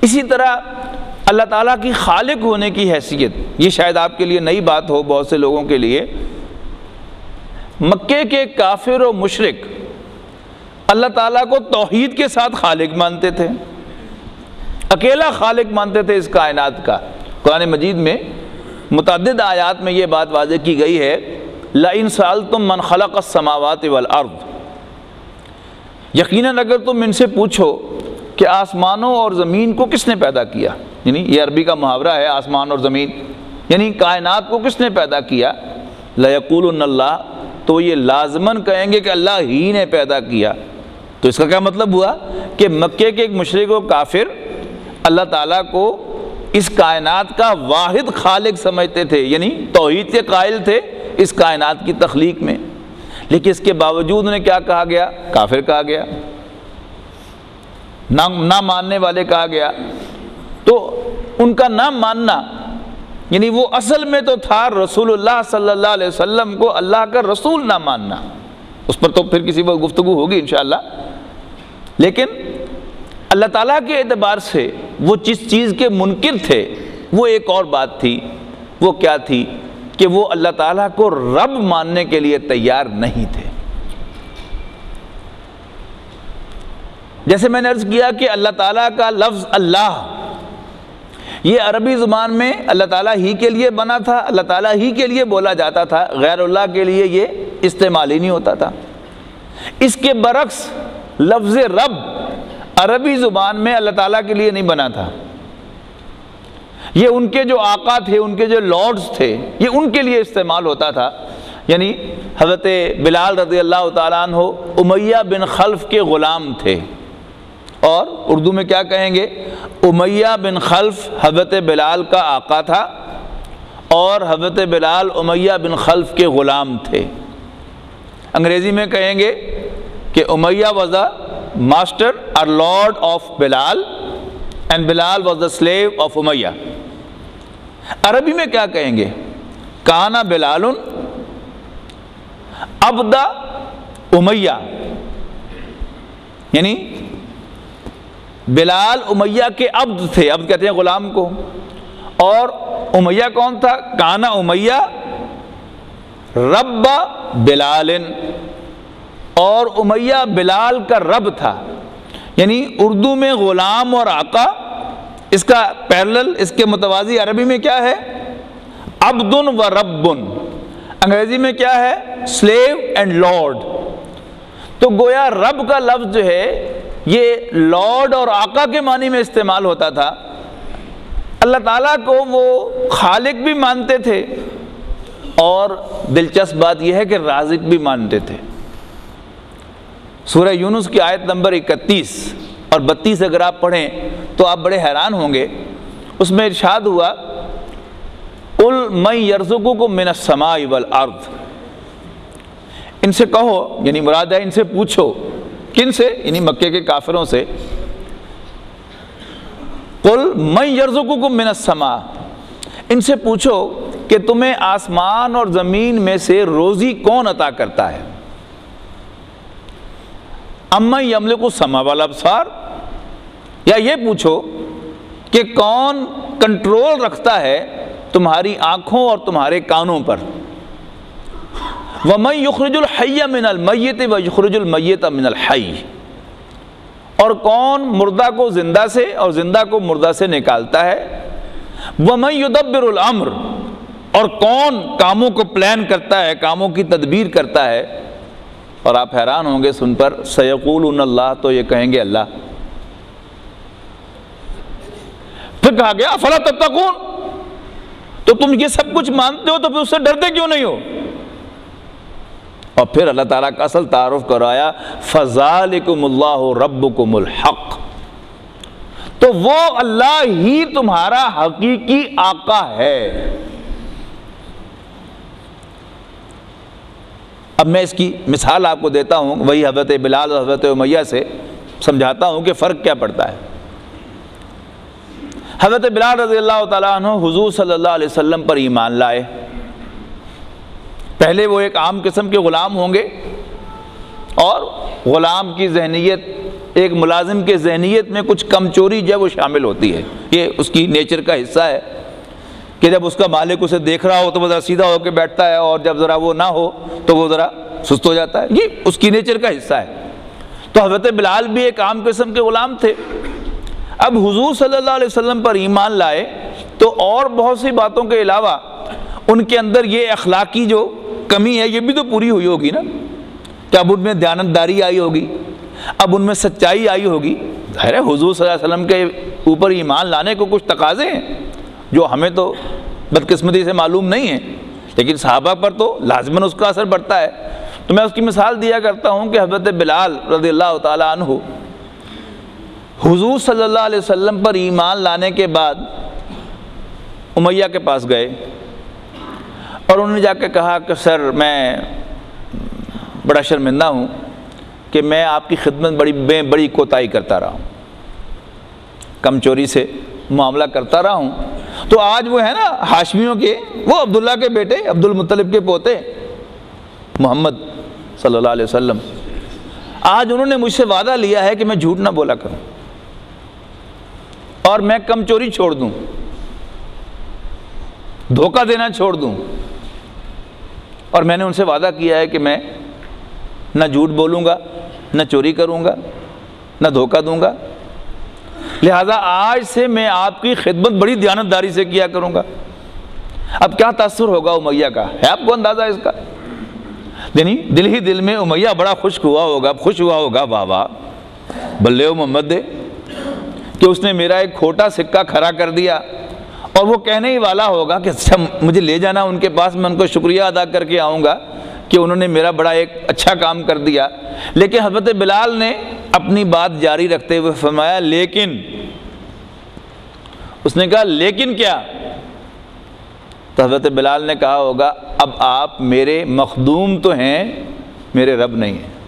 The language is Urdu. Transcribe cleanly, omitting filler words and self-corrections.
اسی طرح اللہ تعالیٰ کی خالق ہونے کی حیثیت، یہ شاید آپ کے لیے نئی بات ہو بہت سے لوگوں کے لیے، مکے کے کافر و مشرک اللہ تعالیٰ کو توحید کے ساتھ خالق مانتے تھے، اکیلا خالق مانتے تھے اس کائنات کا۔ قرآن مجید میں متعدد آیات میں یہ بات واضح کی گئی ہے، لَإِن سَأَلْتُم مَّن خَلَقَ السَّمَاوَاتِ وَالْأَرْضِ، یقیناً اگر تم ان سے پوچھو کہ آسمانوں اور زمین کو کس نے پیدا کیا، یعنی یہ عربی کا محاورہ ہے آسمان اور زمین، یعنی کائنات کو کس نے پیدا کیا، لَيَقُولُنَّ اللَّهُ، تو یہ لازماً کہیں گے کہ اللہ ہی نے پیدا کیا۔ تو اس کا کیا مطلب ہوا کہ مکے کے ایک مشرک و کافر اللہ تعالیٰ کو اس کائنات کا واحد خالق سمجھتے تھے، یعنی توحید کے قائل تھے اس کائنات کی تخلیق میں، لیکن اس کے باوجود انہیں کیا کہا گیا؟ کافر کہا گیا، نہ ماننے والے کہا گیا۔ تو ان کا نہ ماننا یعنی وہ اصل میں تو تھا رسول اللہ صلی اللہ علیہ وسلم کو اللہ کا رسول نہ ماننا، اس پر تو پھر کسی وقت گفتگو ہوگی انشاءاللہ، لیکن اللہ تعالیٰ کے اعتبار سے وہ جس چیز کے منکر تھے وہ ایک اور بات تھی۔ وہ کیا تھی؟ کہ وہ اللہ تعالیٰ کو رب ماننے کے لیے تیار نہیں تھے۔ جیسے میں نے عرض کیا کہ اللہ تعالیٰ کا لفظ اللہ یہ عربی زبان میں اللہ تعالیٰ ہی کے لیے بنا تھا، اللہ تعالیٰ ہی کے لیے بولا جاتا تھا، غیر اللہ کے لیے یہ استعمال ہی نہیں ہوتا تھا۔ اس کے برعکس لفظ رب عربی زبان میں اللہ تعالیٰ کے لیے نہیں بنا تھا، یہ ان کے جو آقا تھے، ان کے جو لارڈز تھے، یہ ان کے لیے استعمال ہوتا تھا۔ یعنی حضرت بلال رضی اللہ تعالیٰ عنہ امیہ بن خلف کے غلام تھے، اور اردو میں کیا کہیں گے؟ امیہ بن خلف حضرت بلال کا آقا تھا، اور حضرت بلال امیہ بن خلف کے غلام تھے۔ انگریزی میں کہیں گے کہ امیہ was the master or lord of Bilal and Bilal was the slave of امیہ۔ عربی میں کیا کہیں گے؟ کانا بلال عبد امیہ، یعنی بلال امیہ کے عبد تھے، عبد کہتے ہیں غلام کو، اور امیہ کون تھا؟ کانا امیہ رب بلال، اور امیہ بلال کا رب تھا۔ یعنی اردو میں غلام اور آقا، اس کا پیرلل، اس کے متوازی عربی میں کیا ہے؟ عبد و رب، انگریزی میں کیا ہے؟ Slave and lord. تو گویا رب کا لفظ جو ہے یہ لارڈ اور آقا کے معنی میں استعمال ہوتا تھا۔ اللہ تعالیٰ کو وہ خالق بھی مانتے تھے، اور دلچسپ بات یہ ہے کہ رازق بھی مانتے تھے۔ سورہ یونس کی آیت نمبر 31 اور 32 اگر آپ پڑھیں تو آپ بڑے حیران ہوں گے۔ اس میں ارشاد ہوا قُلْ مَن يَرْزُقُكُم مِّنَ السَّمَاءِ وَالْأَرْضِ، ان سے کہو، یعنی مراد ہے ان سے پوچھو، کن سے؟ یعنی مکے کے کافروں سے۔ قُلْ مَن يَرْزُقُكُم مِّنَ السَّمَاءِ، ان سے پوچھو کہ تمہیں آسمان اور زمین میں سے روزی کون عطا کرتا ہے۔ اَمَّن يَمْلِكُ السَّمْعَ وَالْأَبْصَارَ، یا یہ پوچھو کہ کون کنٹرول رکھتا ہے تمہاری آنکھوں اور تمہارے کانوں پر۔ وَمَن يُخْرِجُ الْحَيَّ مِنَ الْمَيِّتِ وَيُخْرِجُ الْمَيِّتَ مِنَ الْحَيِّ، اور کون مردہ کو زندہ سے اور زندہ کو مردہ سے نکالتا ہے۔ وَمَن يُدَبِّرُ الْأَمْرَ، اور کون کاموں کو پلان کرتا ہے، کاموں کی تدبیر کرتا ہے۔ اور آپ حیران ہوں گے سن پر، سَيَقُولُونَ اللَّهُ، تو یہ کہیں گے اللہ۔ پھر کہا گیا افلا تتقون، تو تم یہ سب کچھ مانتے ہو تو پھر اس سے ڈرتے کیوں نہیں ہو؟ اور پھر اللہ تعالیٰ کا اصل تعارف کرایا، فَذَلِكُمُ اللَّهُ رَبُّكُمُ الْحَقُّ، تو وہ اللہ ہی تمہارا حقیقی آقا ہے۔ اب میں اس کی مثال آپ کو دیتا ہوں، وہی حضرت بلال اور حضرت امیہ سے سمجھاتا ہوں کہ فرق کیا پڑتا ہے۔ حضرت بلال رضی اللہ تعالیٰ عنہ حضور صلی اللہ علیہ وسلم پر ایمان لائے۔ پہلے وہ ایک عام قسم کے غلام ہوں گے، اور غلام کی ذہنیت ایک ملازم کے ذہنیت میں کچھ کم چوری جو ہے وہ شامل ہوتی ہے، یہ اس کی نیچر کا حصہ ہے کہ جب اس کا مالک اسے دیکھ رہا ہو تو وہ ذرا سیدھا ہو کے بیٹھتا ہے، اور جب ذرا وہ نہ ہو تو وہ ذرا سست ہو جاتا ہے، یہ اس کی نیچر کا حصہ ہے۔ تو حضرت بلال بھی ایک عام قسم کے غلام تھے۔ اب حضور صلی اللہ علیہ وسلم پر ایمان لائے تو اور بہت سی باتوں کے علاوہ ان کے اندر یہ اخلاقی جو کمی ہے یہ بھی تو پوری ہوئی ہوگی نا، کہ اب ان میں دیانتداری آئی ہوگی، اب ان میں سچائی آئی ہوگی۔ ظاہر ہے حضور صلی اللہ علیہ وسلم کے اوپر ایمان لانے کو کچھ تقاضے ہیں جو ہمیں تو بدقسمتی سے معلوم نہیں ہیں، لیکن صحابہ پر تو لازماً اس کا اثر پڑتا ہے۔ تو میں اس کی مثال دیا کرتا ہوں کہ حضرت بلال رضی اللہ تعالیٰ عنہ حضور صلی اللہ علیہ وسلم پر ایمان لانے کے بعد امیہ کے پاس گئے اور انہوں نے جا کے کہا کہ سر میں بڑا شرمندہ ہوں کہ میں آپ کی خدمت بڑی کوتاہی کرتا رہا ہوں، کم چوری سے معاملہ کرتا رہا ہوں۔ تو آج وہ ہے نا ہاشمیوں کے، وہ عبداللہ کے بیٹے، عبد المطلب کے پوتے محمد صلی اللہ علیہ وسلم، آج انہوں نے مجھ سے وعدہ لیا ہے کہ میں جھوٹ نہ بولا کروں اور میں کم چوری چھوڑ دوں، دھوکہ دینا چھوڑ دوں، اور میں نے ان سے وعدہ کیا ہے کہ میں نہ جھوٹ بولوں گا، نہ چوری کروں گا، نہ دھوکہ دوں گا، لہذا آج سے میں آپ کی خدمت بڑی دیانتداری سے کیا کروں گا۔ اب کیا تاثر ہوگا امیہ کا، ہے آپ کو اندازہ اس کا؟ یعنی دل ہی دل میں امیہ بڑا خوش ہوا ہوگا، واہ واہ بلے ہو محمد دے کہ اس نے میرا ایک کھوٹا سکہ کھڑا کر دیا، اور وہ کہنے ہی والا ہوگا کہ اچھا مجھے لے جانا ان کے پاس، میں ان کو شکریہ ادا کر کے آؤں گا کہ انہوں نے میرا بڑا ایک اچھا کام کر دیا۔ لیکن حضرت بلال نے اپنی بات جاری رکھتے ہوئے فرمایا لیکن، اس نے کہا لیکن کیا؟ تو حضرت بلال نے کہا ہوگا اب آپ میرے مخدوم تو ہیں، میرے رب نہیں ہیں۔